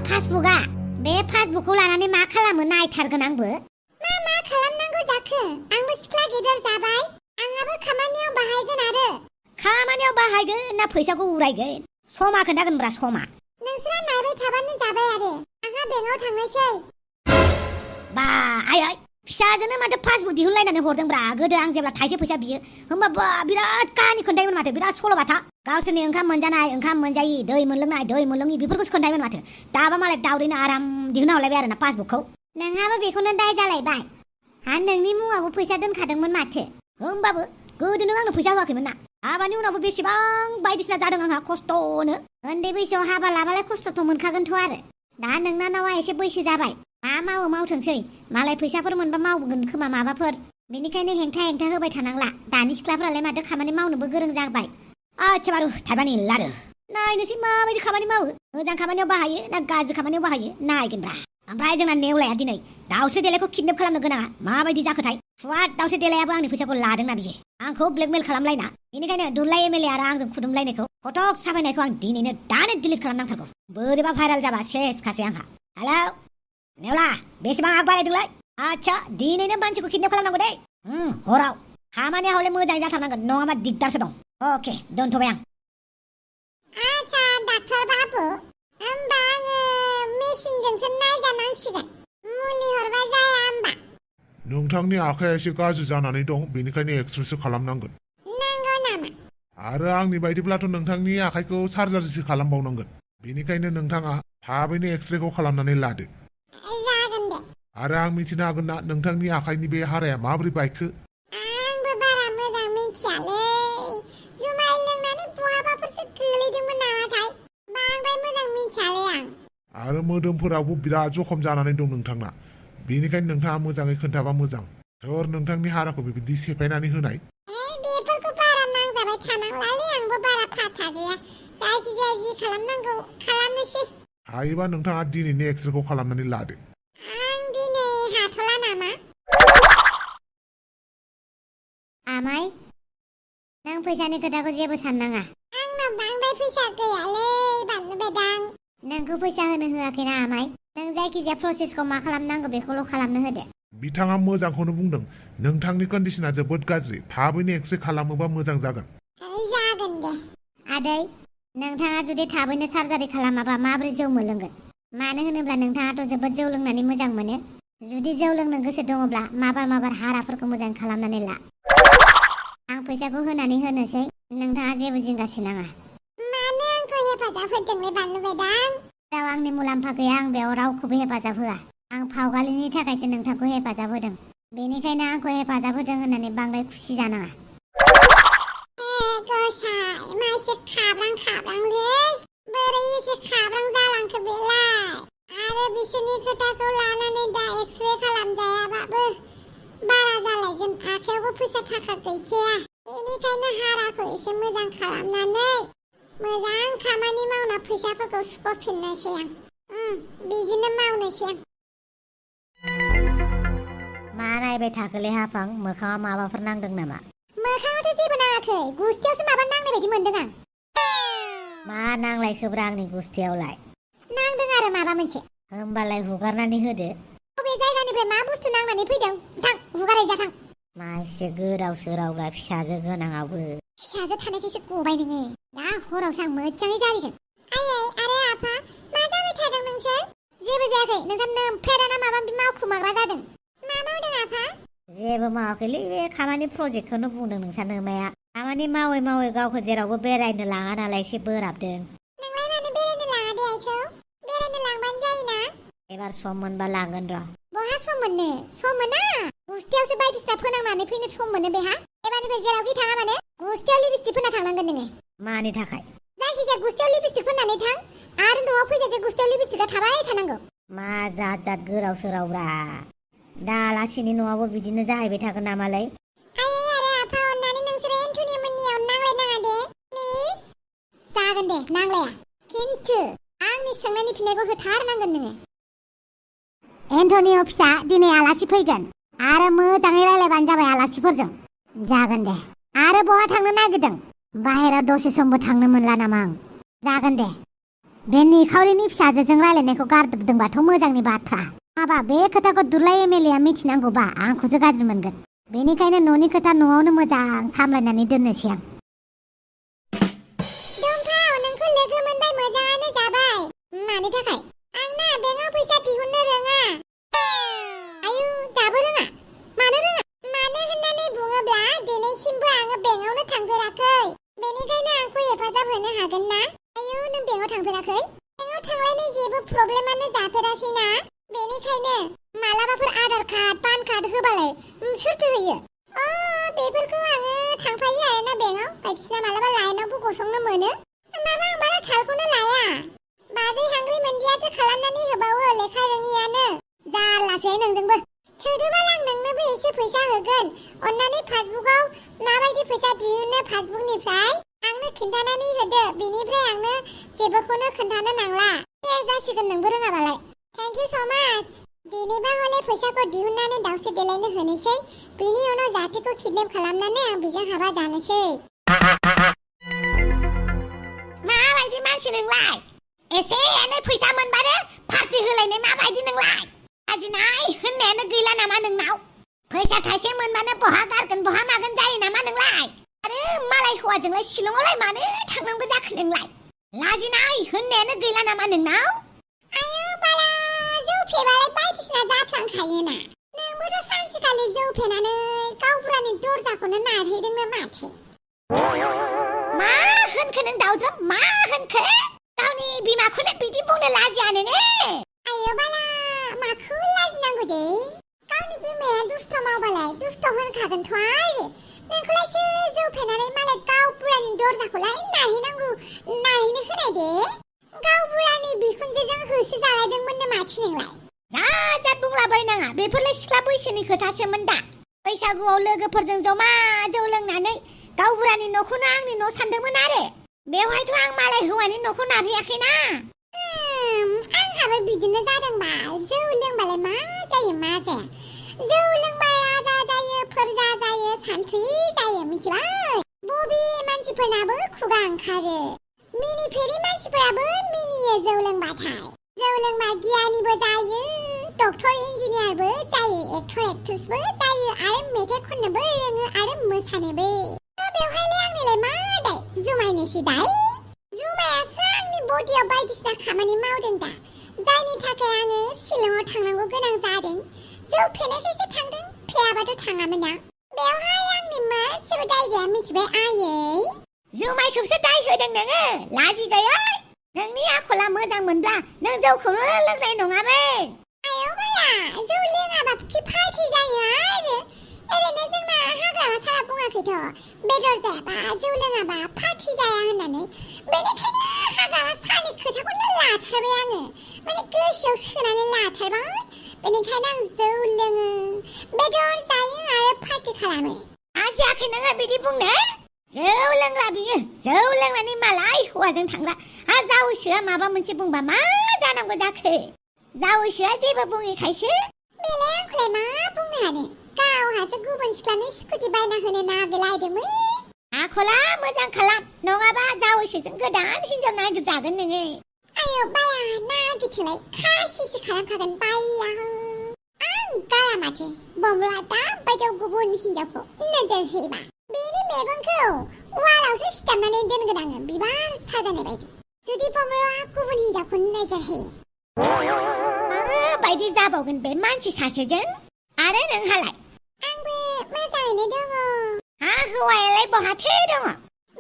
पासबुकआ बे पासबुकखौ लानानै मा खालामो नायथारगोन आंबो। मा खालामनांगौ जाखो? आंबो सिख्ला गेदेर जाबाय, आंहाबो खामानियाव बाहायगोन आरो। खामानियाव बाहायगोन ना फैसाखौ उरायगोन? समा खोन्थागोनब्रा समा। नोंसोरा नायबाय थाबानो जाबाय आरो। आंहा बेंकआव थांनोसै। बा आइ फिसाजोनो माथो पासबुक दिहुनलायनानै हरदोंब्रा। गोदो आं जेब्ला थाइसे फैसा बियो होमबा बिराद काहानि खोन्थायोमोन माथो, बिराद सल'बाथा। गावसोरनि ओंखाम मोनजानाय ओंखाम मोनजायि, दै मोनलोंनाय दै मोनलोङि बेफोरखौसो खोन्थायोमोन माथो। दाबा मालाय दावदैनो आराम दिहुनना हरलायबाय आरोना पासबुकखौ। नोंहाबो बेखौनो दाय जालायबाय। नोंनि मुङावबो फैसा दोनखादोंमोन माथो। होमबाबो गोदो नों आंनो फैसा होआखैमोन ना। हाबानि उनावबो बेसेबां बायदिसिना जादों आंहा खस्थ'नो। उन्दै बैसोआव हाबा लाबालाय खस्थ'थ' मोनखागोनथ' आरो। दा नोंनानावा एसे बैसो जाबाय, मा मावो मावथोंसै। मालाय फैसाफोर मोनबा मावगोन खोमा माबाफोर। बेनिखायनो हेंथा होबाय थानांला। दानि सिख्लाफोरालाय माथो खामानि मावनोबो गोरों जाबाय। आच्छा बारु थाइबानि लारो नायनोसै माबायदि खामानि मावो। मोजां खामानियाव बाहायो ना गाज्रि खामानियाव बाहायो नायगोनब्रा। ओमफ्राय जोंना नेवलाया दिनै दाउस्रि देलायखौ किडनेप खालामनो गोनाङा माबायदि जाखोथाय। स्वाद दाउस्रि देलायाबो आंनि फैसाखौ लादोंना बियो, आंखौ ब्लेकमेल खालामलायना। बेनिखायनो दुलाय एमएलए आरो आंजों खुदुमलायनायखौ फटक साफायनायखौ आं दिनैनो दानो डिलिट खालामनांथारगौ। बोरैबा भाइरेल जाबा सेसखासै आंहा। हेलौ नेवला, बेसेबां आग बारायदोंलाय? आच्छा दिनैनो मानसिखौ किडनेप खालामनांगौ दे। हराव खामानिया हले मोजाङै जाथारनांगोन, नङाबा दिगदारसो दं। अके दोनथ'बाय आं। आच्छा डाक्टर बाबु, होमबा आङो मेसिनजोंसो नायजानांसिगोन। मुलि हरबा जाया होमबा? नोंथांनि आखाया एसे गाज्रि जानानै दं, बेनिखायनो एक्सरेसो खालामनांगोन। नंगौ नामा? आरो आंनि बायदिब्लाथ' नोंथांनि आखाइखौ सार्जारिसो खालामबावनांगोन। बेनिखायनो नोंथाङा थाबैनो एक्सरेखौ खालामनानै लादो। जागोन दे। आरो आं मिथिनो हागोन ना नोंथांनि आखाइनि बे हाराया माबोरै बायखो? आंबो बारा मोजां मिथियालै। जुमाय लोंनानै बहाबाफोरसो गोलैदोंमोन नामाथाय। बांद्राय मोजां मिथियालै आं। आरो मोदोमफोरावबो बिराद जखम जानानै दं नोंथांना। बेनिखायनो नोंथाङा मोजाङै खोन्थाबा मोजां। सोर नोंथांनि हाराखौ बेबायदि सेफायनानै होनाय? बेफोरखौ बारा नांजाबाय थानांलालै, आंबो बारा फाथा गैया। जायखिजाया जि खालामनांगौ खालामनोसै। हायोबा नोंथाङा दिनैनो एक्सरेखौ खालामनानै लादो। आं दिनै हाथ'ला नामा? आमाय, नों फैसानि खोथाखौ जेबो साननाङा। आंनाव बांद्राय फैसा गैयालै बानलु बेदां। नोंखौ फैसा होनो होआखैना आमाय। नों जायखिजाया प्रसेसखौ मा खालामनांगौ बेखौल' खालामनो होदो। बिथाङा मोजांखौनो बुंदों। नोंथांनि कन्डिशना जोबोद गाज्रि, थाबैनो एक्सरे खालामोबा मोजां जागोन। जागोन दे। आदै, नोंथाङा जुदि थाबैनो सार्जारि खालामाबा माबोरै जौ मोनलोंगोन? मानो होनोब्ला नोंथाङाथ' जोबोद जौ लोंनानै मोजां मोनो। जुदि जौ लोंनो गोसो दङब्ला माबार हाराफोरखौ मोजां खालामनानै ला। आं फैसाखौ होनानै होनोसै, नोंथाङा जेबो जिंगासिनाङा। मानो आंखौ हेफाजाब होदोंलै बानलु बेदां? राव आंनि मुलाम्फा गैया, आं बेयाव रावखौबो हेफाजाब होआ। आं फावगालिनि थाखायसो नोंथांखौ हेफाजाब होदों। बेनिखायनो आंखौ हेफाजाब होदों होननानै बांद्राय खुसि जानाङा। मा एसे खाब्रांलै, बोरै एसे खाब्रां जालांखो बेलाय? आरो बिसोरनि खोथाखौ लानानै दा एक्सरे खालामजायाबाबो बारा जालायगोन। आखायावबो फैसा थाखा गैखाया। बेनिखायनो हाराखौ एसे मोजां खालामनानै मोजां खामानि मावना फैसाफोरखौ सुख'फिननोसै आं। बिदिनो मावनोसै आं। मा नायबाय थाखोलै हाफां, मोखाङाव माबाफोर नांदों नामा? मोखाङावथ' जेबो नाङाखै, गुस्थियावसो माबा नांनाय बायदि मोनदों आं। मा नांलायखोब्रा आंनि गुस्थियावलाय? नांदों आरो माबा मोनसे। होमबालाय हुगारनानै होदो। बबे जायगानिफ्राय मा बुस्थु नांनानै फैदों? थां, हुगारहैजा थां। मा एसे गोदाव सोरावब्रा फिसाजो गोनाङावबो। फिसाजो थानायखायसो गबाय नोङो। दा हरावसो आं मोजाङै जारिगोन। आयै आरो आफा, मा जाबाय थादों नोंसोर? जेबो जायाखै, नोंसोर नोमफेराना माबा मावखुमाग्रा जादों। मा मावदों आफा? जेबो मावाखैलै, बे खामानि प्रजेक्टखौनो बुंदों नोंसा नोमाया। खामानि मावै मावै गावखौ जेरावबो बेरायनो लाङा नालाय एसे बोराबदों। नोंलाय मानो बेरायनो लाङा दे आइखौ? बेरायनो लांबानो जायोना। एबार सम मोनबा लांगोन र'। बहा सम मोननो? सम मोना। गुस्थियावसो बायदिसिना फोनांनानै फैनो सम मोनो बेहा। एबारनिफ्राय जेरावखि थाङा मानो गुस्थियाव लिपस्टिक फोनना थांनांगोन नोङो। मानि थाखाय? जायखिजाया गुस्थियाव लिपस्टिक फोननानै थां, आरो न'आव फैजासे गुस्थियाव लिपस्टिकआ थाबाय थानांगौ। मा जात गोदाव सोरावब्रा। दा आलासिनि न'आवबो बिदिनो जाहैबाय थागोन नामालै? आयै आरो आफा, अननानै नोंसोरो एन्टनि मोननियाव नांलायनाङा दे, प्लिज। जागोन दे, नांलाया। खिन्थु आंनि सोंनायनि फिननायखौ होथारनांगोन नोङो। एन्टनि अफिसा दिनै आलासि फैगोन, आरो मोजाङै रायलायबानो जाबाय आलासिफोरजों। जागोन दे। आरो बहा थांनो नागिरदों? बाहेराव दसे समबो थांनो मोनला नामा आं? जागोन दे। बे निखावरिनि फिसाजोजों रायलायनायखौ गारदोंबाथ' मोजांनि बाथ्रा। हाबा बे खोथाखौ दुलाय एमएलएआ मिथिनांगौबा आंखौसो गाज्रि मोनगोन। बेनिखायनो न'नि खोथा न'आवनो मोजां सामलायनानै दोननोसै आं। दुम्पाव नोंखौ लोगो मोनबाय मोजाङानो जाबाय। मानि थाखाय? आंना बेंकआव फैसा दिहुननो रोङा। आयु दाबो रोङा? मानो रोङा? मानो होननानै बुङोब्ला दिनैसिमबो आङो बेंकआवनो थांफेराखै। बेनिखायनो आंखौ हेफाजाब होनो हागोन ना? आयु नों बेंकआव थांफेराखै? बेंकआव थांलायनो जेबो प्रब्लेमानो जाफेरासैना। बेनिखायनो मालाबाफोर आधार कार्ड पान कार्ड होबालाय सोरथो होयो? बेफोरखौ आङो थांफायो आरोना बेंकआव बायदिसिना मालाबा लाइनावबो गसंनो मोनो। होमबाबो आं बारा थालखौनो लाया। बाजै हांग्रि मोनदियासो खालामनानै होबावो लेखा रोङियानो। जारलासै नोंजोंबो। थोदोबाल आं नोंनोबो एसे फैसा होगोन। अन्नानै पासबुकआव माबायदि फैसा दिहुनो पासबुकनिफ्राय आंनो खिन्थानानै होदो। बिनिफ्राय आंनो जेबोखौनो खोन्थानो नांला। दे जासिगोन नोंबो रोङाबालाय। थेंक इउ स' माच। दिनैबा हले फैसाखौ दिहुननानै दावसे देलायनो होनोसै। बिनि उनाव जाथिखौ किडनेप खालामनानै आं बेजों हाबा जानोसै। माबायदि मानसि नोंलाय? एसे एनै फैसा मोनबानो पार्टि होलायनाय माबायदि नोंलाय? लाजिनाय होननायानो गैला नामा नोंनाव? फैसा थाइसे मोनबानो बहा गारगोन बहा मागोन जायो नामा नोंलाय? आरो मालाय हौवाजोंलाय शिलंआवलाय मानो थांनांगौ जाखो नोंलाय? लाजिनाय होननायानो गैला नामा नोंनाव? आयु बाला जौ फेबालाय बायदिसिना जाफ्लांखायोना। नोंबोथ' सानसेखालि जौ फेनानै गावबुरानि दरजाखौनो नारहैदोंनो माथो। मा होनखो नों दाउजो? मा होनखो? गावनि बिमाखौनो बिदि बुंनो लाजियानो ने? आयु बाला माखौ लाजिनांगौ दे? गावनि बिमाया दुस्थ' मावबालाय दुस्थ' होनखागोनथ' आरो। नोंखौलायसो जौ फेनानै मालाय गावबुरानि दरजाखौलाय नारहैनांगौ नारहैनो होनाय दे? गावबुरानि बिखुनजोजों होसो जालायदोंमोननो माथो नोंलाय? जा बुंलाबायनाङा। बेफोरलाय सिख्ला बैसोनि खोथासोमोन दा। बैसागुआव लोगोफोरजों जमा जौ लोंनानै गावबुरानि न'खौनो आंनि न' सानदोंमोन आरो। बेवहायथ' आं मालाय हौवानि न'खौ नारहैयाखैना। आंहाबो बिदिनो जादोंबा। जौ लोंबालाय मा जायो मा जाया? जौ लोंबा राजा जायो फोरजा जायो सान्थ्रि जायो मिथिबाय? बबे मानसिफोरनाबो खुगा ओंखारो। मिनिफेरि मानसिफोराबो मिनियो जौ लोंबाथाय। जौ लोंबा गियानिबो जायो, डक्टर इन्जिनियारबो जायो, एक्टर एक्ट्रेसबो जायो आरो मेथाइ खननोबो रोङो आरो मोसानोबो। बेवहायलाय आंनिलाय मा दाय? जुमायनिसो दाय? जुमायासो आंनि बडियाव बायदिसिना खामानि मावदों दा। जायनि थाखाय आङो शिलंआव थांनांगौ गोनां जादों। जौ फेनायखायसो थांदों। फेयाबाथ' थाङामोन आं। बेवहाय आंनि मोनसेबो दाय गैया मिथिबाय आयै? जुमायखौसो दाय होदों नोङो लाजि गैयै। नोंनि आखला मोजां मोनब्ला नों जौखौनो लोंनाय नङामोन। आयौ बाला जौ लोङाबा कि पार्टि जायो आरो। ओरैनो जोंना हाग्रामा सारा बुङाखैथ' बेदर जायाबा जौ लोङाबा पार्टि जाया होननानै। बेनिखायनो हाग्रामा सारानि खोथाखौनो लाथारबाय आङो। माने गोसोआव सोनानै लाथारबाय। बेनिखायनो आं जौ लोङो, बेदर जायो आरो पार्टि खालामो। आजियाखै नोङो बिदि बुंनो? जौ लोंग्रा बियो। जौ लोंनानै मालाय हौवाजों थांग्रा। जावैसोआ माबा मोनसे बुंबा मा जानांगौ जाखो? जावैसोआ जेबो बुङैखायसो। बेलाय आंखौलाय मा बुंनो हानो? गावहासो गुबुन सिख्लानो स्कुटि बायना होनो नागिरलायदोंमोन। आखला मोजां खालाम नङाबा जावैसोजों गोदान हिनजाव नागिरजागोन नोङो। आयौ बाला नागिरथोलाय खासिसो खालामखागोन बाला। आं गारा माथो बमला दाबायदियाव गुबुन हिनजावखौ नोजोर होयोबा। बेनि मेगनखौ वालावसो सिथाबनानै दोनगोन आङो बिबार साजायनाय बायदि। जुदि बमला गुबुन हिनजावखौ नोजोर होयो। माबायदि जाबावगोन बे मानसि सासेजों? आरो नोंहालाय? आंबो मोजाङैनो दङ। हौवायालाय बहाथो दङ?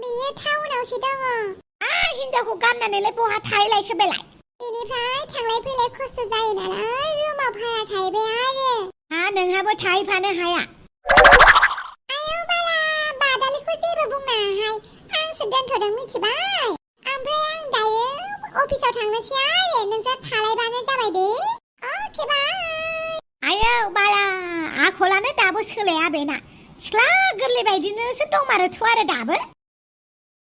बियो टाउनावसो दङ। हिनजावखौ गारनानैलाय बहा थाहैलायखो बेलाय? बेनिफ्राय थांलाय फैलाय खस्थ' जायो नालाय रुमाव भारा थाहैबाय आरो। नोंहाबो थाहैफानो हाया? आयौ बाला बादालिखौ जेबो बुंनाङाहाय। आंसो दोनथ'दों मिथिबाय? ओमफ्राय आं दायो अफिसाव थांनोसै आरो। नोंसोर थालायबानो जाबाय दे। अके बाय। आयौ बाला आखलानो दाबो सोलाया बेना। सिख्ला गोरलै बायदिनोसो दंमारोथ' आरो दाबो।